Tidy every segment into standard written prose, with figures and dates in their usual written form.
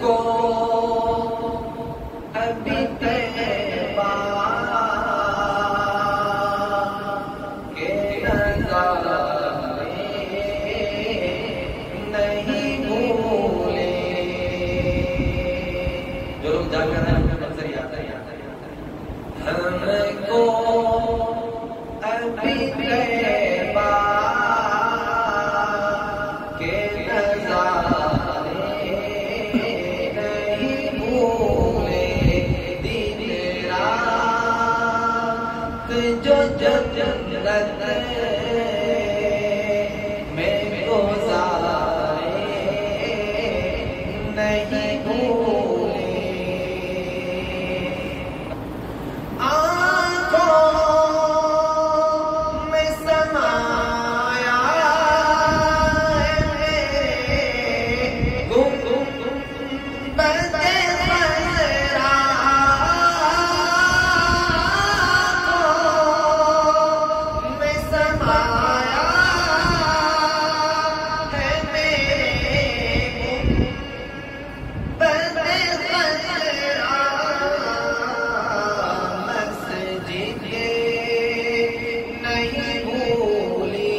को अभी तैबा के नज़ारे नहीं भूले। जो लोग जाकर हैं उनका मंजर याद है, हमको अभी तैबा के नज़ारे नहीं भूले। दिन रात जो जन्नत में गुज़ारे नहीं भूले। आँखों में समाया है मेरे गुंबद ख़ज़रा। आँखों में समाया है मेरे गुंबद ख़ज़रा। मस्जिद नहीं भूली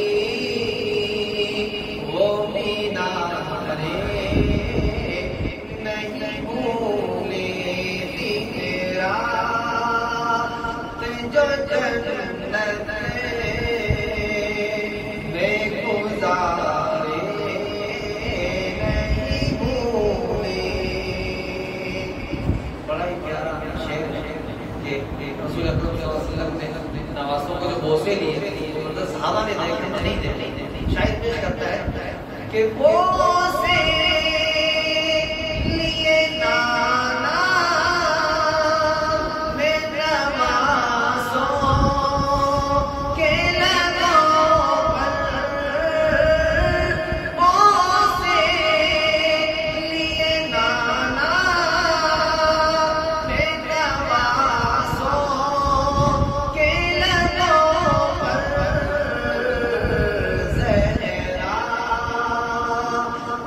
वो मीनारे नहीं भूली। दिन रात जो जन्नत में गुज़ारे नहीं भूले। बड़ा ही प्यारा शेर है कि रसूल अकरम सल्लल्लाहु अलैहि वसल्लम ने नवासों को जो बोसे लिए मतलब सहाबा ने देखे नहीं देखे। शायद पेश करता है कि बोसे लिए नाना में नवासों के लगों पर। बोसे लिए नाना में नवासों के लगों पर। ज़हरा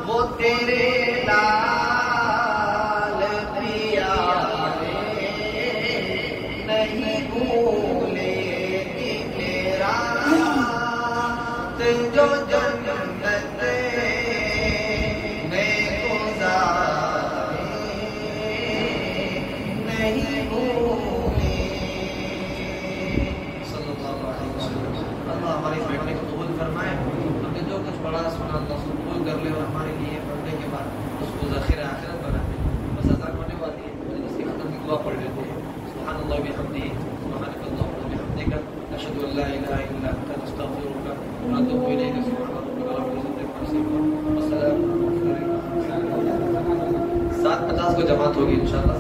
वो तेरे लाल प्यारे नहीं भूले। दिन रात जो जन्नत में गुज़ारे नहीं भूले। सल्लल्लाहु अलैहि वसल्लम। अल्लाह हमारी बैठने को कबूल फरमाए। हमने जो कुछ पढ़ा सुना अल्लाह उसको कबूल कर ले और हमारे लिए पढ़ने के बाद उसको ज़ख़ीरा आखिरत बना दे। बस अज़ान होने वाली है, इसकी खत्म की दुआ पढ़ लेते हैं। सुब्हानल्लाह व बिहम्दिही सुब्हानकल्लाहुम्मा व बिहम्दिका अशहदु अन ला इलाहा इल्ला अंता अस्तग़फिरुका व अतूबु इलैक। सुब्हान रब्बिका रब्बिल इज़्ज़ति अम्मा यसिफून व सलामुन अलल मुरसलीन। 7:50 को जमात होगी इंशाअल्लाह।